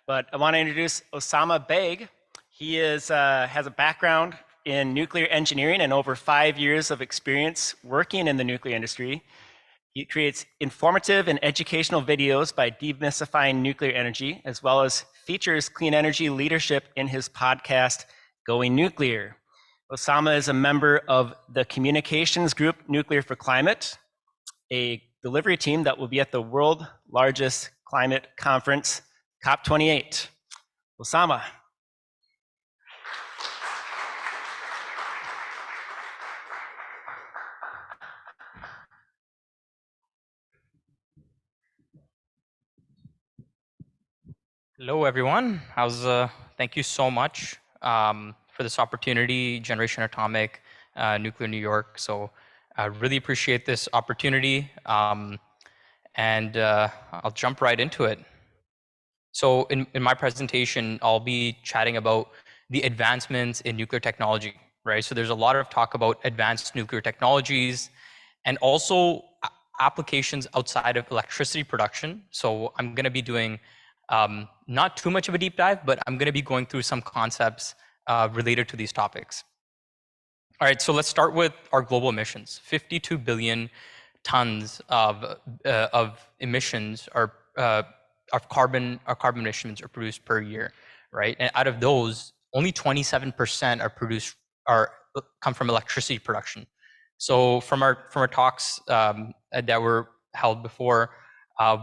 but I want to introduce Osama Baig. He has a background in nuclear engineering and over 5 years of experience working in the nuclear industry. He creates informative and educational videos by demystifying nuclear energy, as well as features clean energy leadership in his podcast, Going Nuclear. Osama is a member of the communications group Nuclear for Climate, a delivery team that will be at the world's largest climate conference, COP28. Osama. Hello, everyone. Thank you so much for this opportunity, Generation Atomic, Nuclear New York. So I really appreciate this opportunity, and I'll jump right into it. So in my presentation, I'll be chatting about the advancements in nuclear technology, right? So there's a lot of talk about advanced nuclear technologies and also applications outside of electricity production. So I'm going to be doing not too much of a deep dive, but I'm going to be going through some concepts related to these topics. All right, so let's start with our global emissions. 52 billion tons of emissions of carbon emissions are produced per year, right? And out of those, only 27% come from electricity production. So from our talks that were held before,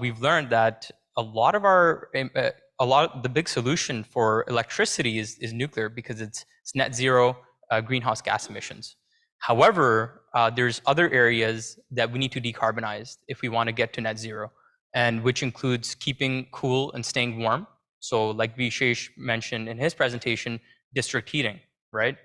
we've learned that the big solution for electricity is nuclear because it's net zero greenhouse gas emissions. However, there's other areas that we need to decarbonize if we want to get to net zero, and which includes keeping cool and staying warm. So like Vishesh mentioned in his presentation, district heating, right?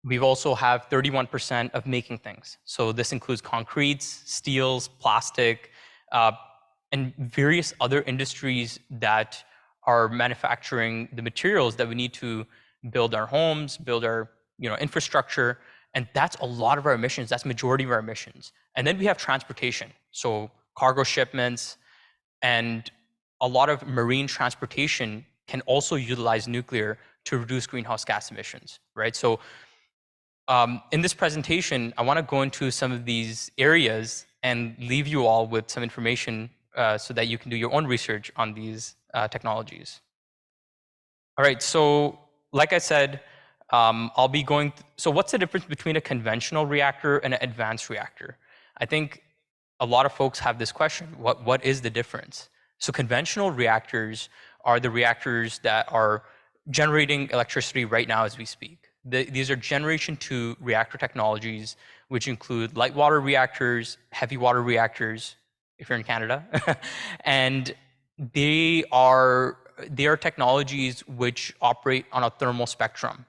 We've also have 31% of making things. So this includes concretes, steels, plastic, and various other industries that are manufacturing the materials that we need to build our homes, build our infrastructure, and that's a lot of our emissions. That's majority of our emissions. And then we have transportation, so cargo shipments, and a lot of marine transportation can also utilize nuclear to reduce greenhouse gas emissions, right? So in this presentation, I want to go into some of these areas and leave you all with some information so that you can do your own research on these technologies. All right, so like I said, I'll be going. So what's the difference between a conventional reactor and an advanced reactor? I think a lot of folks have this question, what is the difference? So conventional reactors are the reactors that are generating electricity right now as we speak. These are generation 2 reactor technologies, which include light water reactors, heavy water reactors, if you're in Canada, and they are technologies which operate on a thermal spectrum,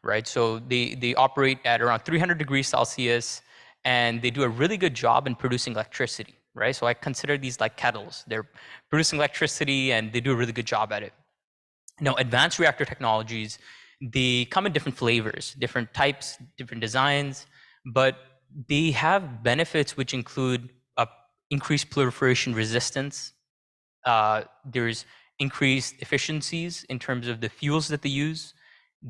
right? So they operate at around 300 degrees Celsius, and they do a really good job in producing electricity, right? So I consider these like kettles. They're producing electricity, and they do a really good job at it. Now, advanced reactor technologies, they come in different flavors, different types, different designs, but they have benefits which include increased proliferation resistance. There's increased efficiencies in terms of the fuels that they use.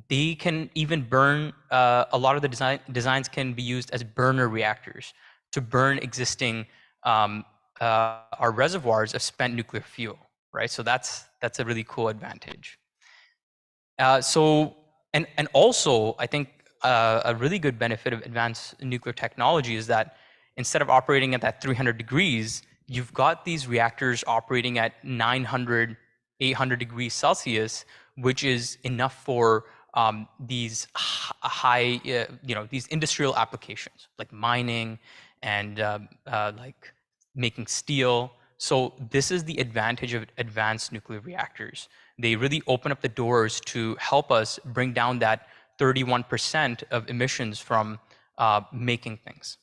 They can even burn, a lot of the designs can be used as burner reactors to burn existing our reservoirs of spent nuclear fuel, right? So that's a really cool advantage. And also, I think a really good benefit of advanced nuclear technology is that instead of operating at that 300 degrees, you've got these reactors operating at 900, 800 degrees Celsius, which is enough for these high, these industrial applications like mining and like making steel. So this is the advantage of advanced nuclear reactors. They really open up the doors to help us bring down that 31% of emissions from making things.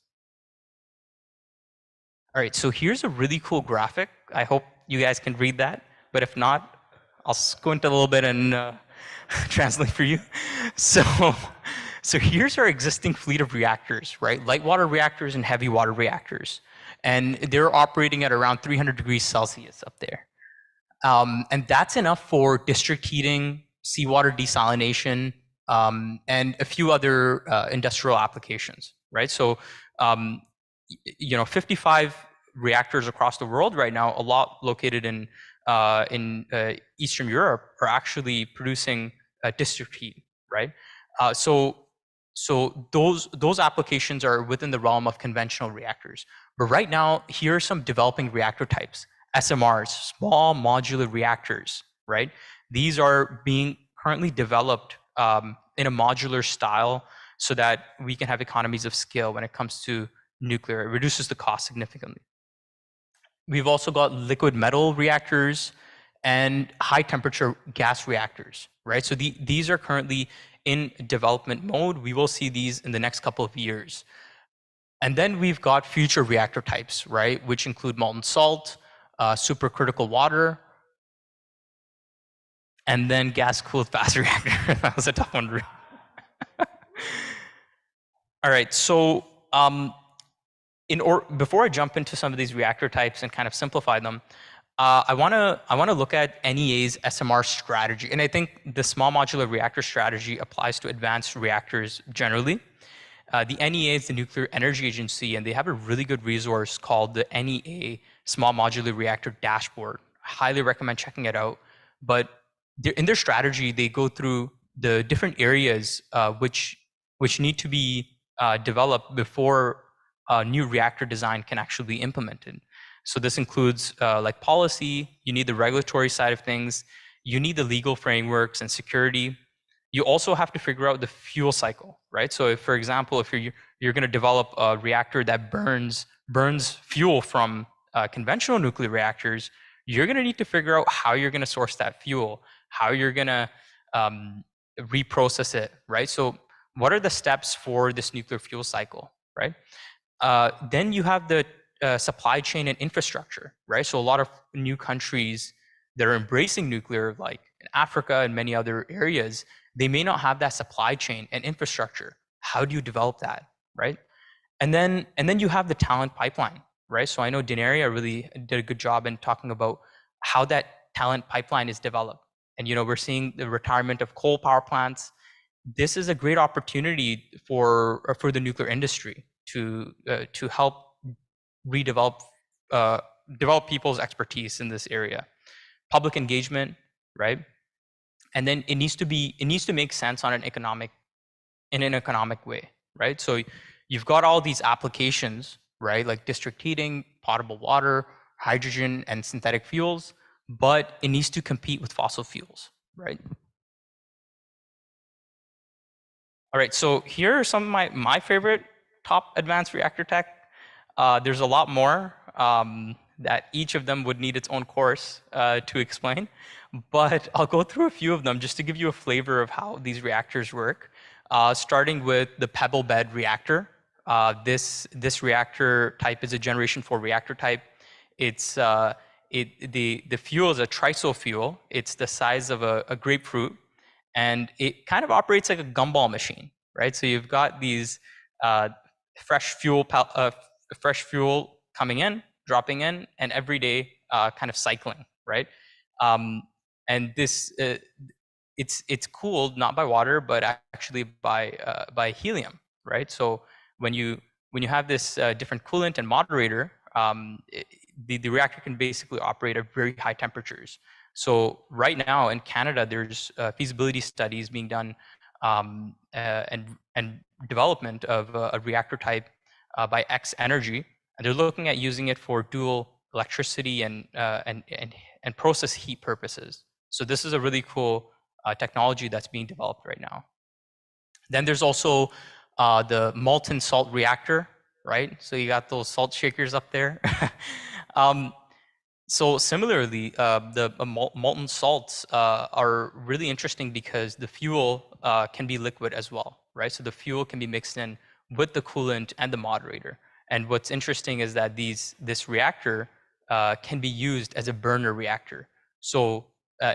All right, so here's a really cool graphic. I hope you guys can read that, but if not, I'll squint a little bit and translate for you. So here's our existing fleet of reactors, right? Light water reactors and heavy water reactors. And they're operating at around 300 degrees Celsius up there. And that's enough for district heating, seawater desalination, and a few other industrial applications, right? So, 55 reactors across the world right now, a lot located in Eastern Europe, are actually producing district heat, right? So those applications are within the realm of conventional reactors. But right now, here are some developing reactor types. SMRs, small modular reactors, right? These are being currently developed in a modular style so that we can have economies of scale when it comes to nuclear. It reduces the cost significantly. We've also got liquid metal reactors and high temperature gas reactors, right? So these are currently in development mode. We will see these in the next couple of years. And then we've got future reactor types, right? Which include molten salt, supercritical water, and then gas-cooled fast reactor. That was a tough one. All right, so before I jump into some of these reactor types and kind of simplify them, I want to look at NEA's SMR strategy, and I think the small modular reactor strategy applies to advanced reactors generally. The NEA is the Nuclear Energy Agency, and they have a really good resource called the NEA Small Modular Reactor Dashboard. I highly recommend checking it out. But in their strategy, they go through the different areas which need to be developed before a new reactor design can actually be implemented. So this includes like policy, you need the regulatory side of things, you need the legal frameworks and security. You also have to figure out the fuel cycle, right? So if, for example, if you're going to develop a reactor that burns fuel from conventional nuclear reactors, you're going to need to figure out how you're going to source that fuel, how you're going to reprocess it, right? So what are the steps for this nuclear fuel cycle, right? Then you have the supply chain and infrastructure, right? So a lot of new countries that are embracing nuclear, like in Africa and many other areas, they may not have that supply chain and infrastructure. How do you develop that, right? And then you have the talent pipeline, right? So I know Denaria really did a good job in talking about how that talent pipeline is developed. And we're seeing the retirement of coal power plants. This is a great opportunity for the nuclear industry to help redevelop develop people's expertise in this area. Public engagement, right? And then it needs to make sense on an economic way, right? So you've got all these applications, right? Like district heating, potable water, hydrogen, and synthetic fuels, but it needs to compete with fossil fuels, right? All right, so here are some of my favorite top advanced reactor tech. There's a lot more that each of them would need its own course to explain, but I'll go through a few of them just to give you a flavor of how these reactors work. Starting with the pebble bed reactor. This reactor type is a Generation 4 reactor type. It's the fuel is a trisul fuel. It's the size of a grapefruit, and it kind of operates like a gumball machine, right? So you've got these fresh fuel coming in, dropping in, and every day kind of cycling, right? And this it's cooled not by water, but actually by helium, right? So when you have this different coolant and moderator, the reactor can basically operate at very high temperatures. So right now in Canada, there's feasibility studies being done and development of a reactor type by X Energy, and they're looking at using it for dual electricity and process heat purposes. So this is a really cool technology that's being developed right now. Then there's also the molten salt reactor, right? So you got those salt shakers up there. So similarly, the molten salts are really interesting because the fuel can be liquid as well, right? So the fuel can be mixed in with the coolant and the moderator. And what's interesting is that this reactor can be used as a burner reactor. So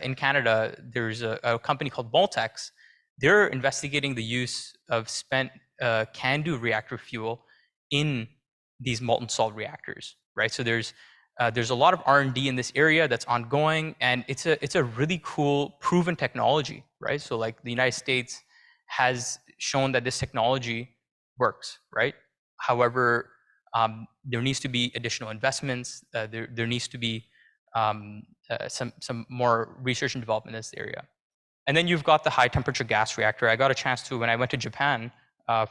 in Canada, there's a company called Moltex. They're investigating the use of spent CANDU reactor fuel in these molten salt reactors, right? So there's There's a lot of R&D in this area that's ongoing, and it's a really cool proven technology, right? So like the United States has shown that this technology works, right? However, there needs to be additional investments. There needs to be some more research and development in this area. And then you've got the high temperature gas reactor. I got a chance to, when I went to Japan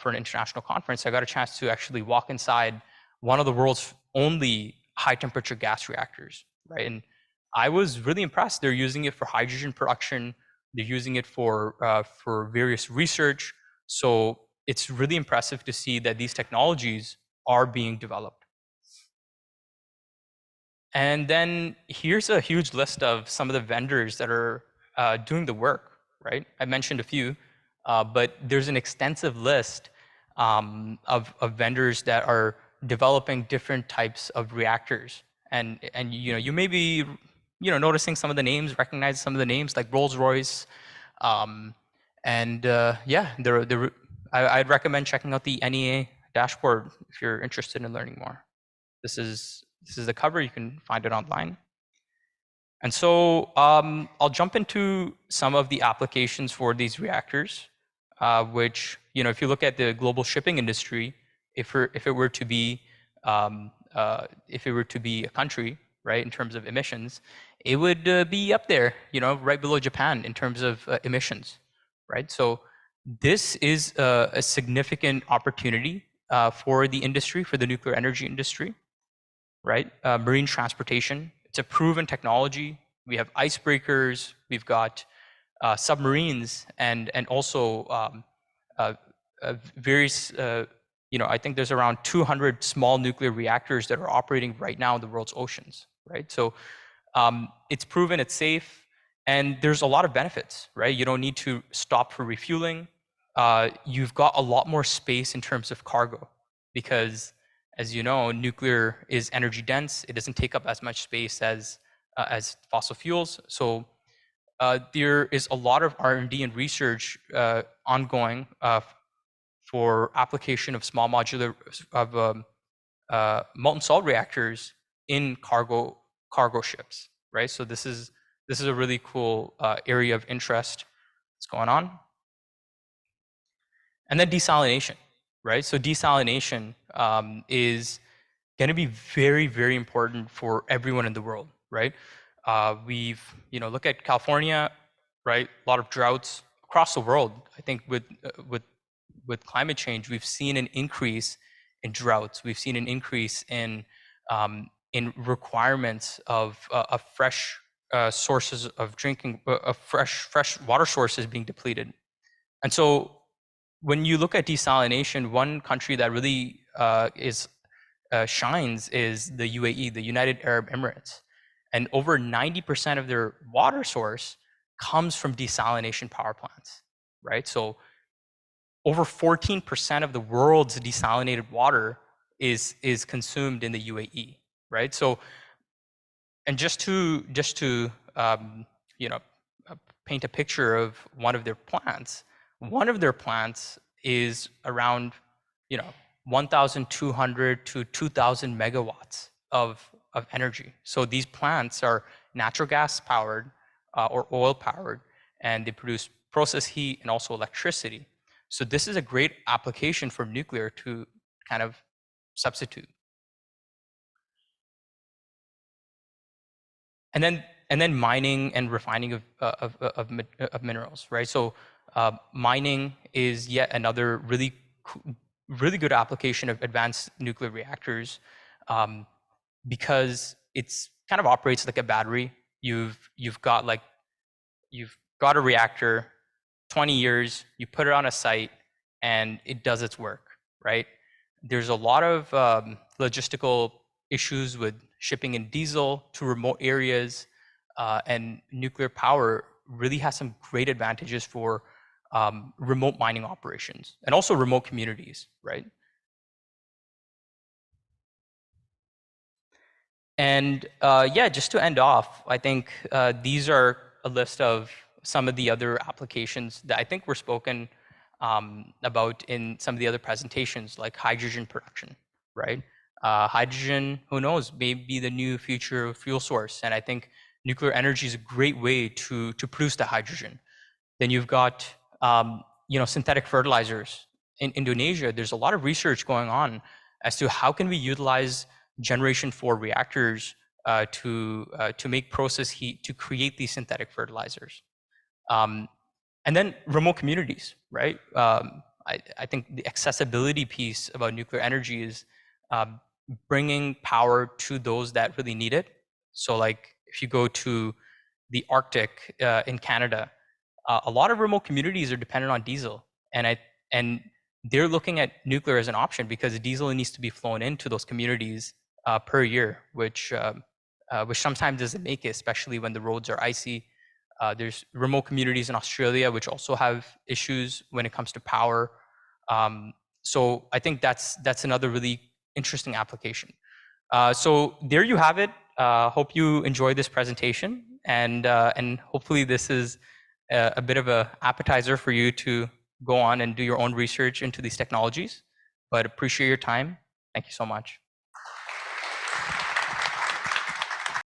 for an international conference, I got a chance to actually walk inside one of the world's only high temperature gas reactors, right? And I was really impressed. They're using it for hydrogen production. They're using it for various research. So it's really impressive to see that these technologies are being developed. And then here's a huge list of some of the vendors that are doing the work, right? I mentioned a few, but there's an extensive list of vendors that are developing different types of reactors. And you may be noticing some of the names, recognize some of the names like Rolls-Royce, yeah, I'd recommend checking out the NEA dashboard if you're interested in learning more. This is the cover. You can find it online. And so I'll jump into some of the applications for these reactors, which, if you look at the global shipping industry, if it were to be a country, right, in terms of emissions, it would be up there, right below Japan in terms of emissions, right? So this is a significant opportunity for the industry, for the nuclear energy industry, right? Marine transportation, it's a proven technology. We have icebreakers, we've got submarines, and also various, I think there's around 200 small nuclear reactors that are operating right now in the world's oceans, right? So it's proven, it's safe, and there's a lot of benefits, right? You don't need to stop for refueling. You've got a lot more space in terms of cargo because, as you know, nuclear is energy dense. It doesn't take up as much space as fossil fuels. So there is a lot of R&D and research ongoing for application of small modular molten salt reactors in cargo ships, right? So this is a really cool area of interest that's going on. And then desalination, right? So desalination is going to be very, very important for everyone in the world, right? We've, look at California, right? A lot of droughts across the world. I think with climate change, we've seen an increase in droughts. We've seen an increase in requirements of fresh sources of drinking, of fresh water sources being depleted. And so when you look at desalination, one country that really shines is the UAE, the United Arab Emirates. And over 90% of their water source comes from desalination power plants, right? So over 14% of the world's desalinated water is consumed in the UAE, right? So, and just to paint a picture of one of their plants is around 1,200 to 2,000 megawatts of energy. So these plants are natural gas powered or oil powered, and they produce process heat and also electricity. So this is a great application for nuclear to kind of substitute. And then mining and refining of minerals, right? So mining is yet another really good application of advanced nuclear reactors because it's kind of operates like a battery. You've got a reactor, 20 years, you put it on a site, and it does its work, right? There's a lot of logistical issues with shipping in diesel to remote areas, and nuclear power really has some great advantages for remote mining operations and also remote communities, right? And yeah, just to end off, I think these are a list of some of the other applications that I think were spoken about in some of the other presentations, like hydrogen production, right? Hydrogen, who knows, may be the new future fuel source. And I think nuclear energy is a great way to produce the hydrogen. Then you've got synthetic fertilizers. In Indonesia, there's a lot of research going on as to how can we utilize Generation 4 reactors to make process heat to create these synthetic fertilizers. And then remote communities, right? I think the accessibility piece about nuclear energy is bringing power to those that really need it. So like if you go to the Arctic in Canada, a lot of remote communities are dependent on diesel, and they're looking at nuclear as an option because diesel needs to be flown into those communities per year, which sometimes doesn't make it, especially when the roads are icy. There's remote communities in Australia which also have issues when it comes to power. So I think that's another really interesting application. So there you have it. Hope you enjoyed this presentation, and hopefully this is a bit of an appetizer for you to go on and do your own research into these technologies. But appreciate your time. Thank you so much.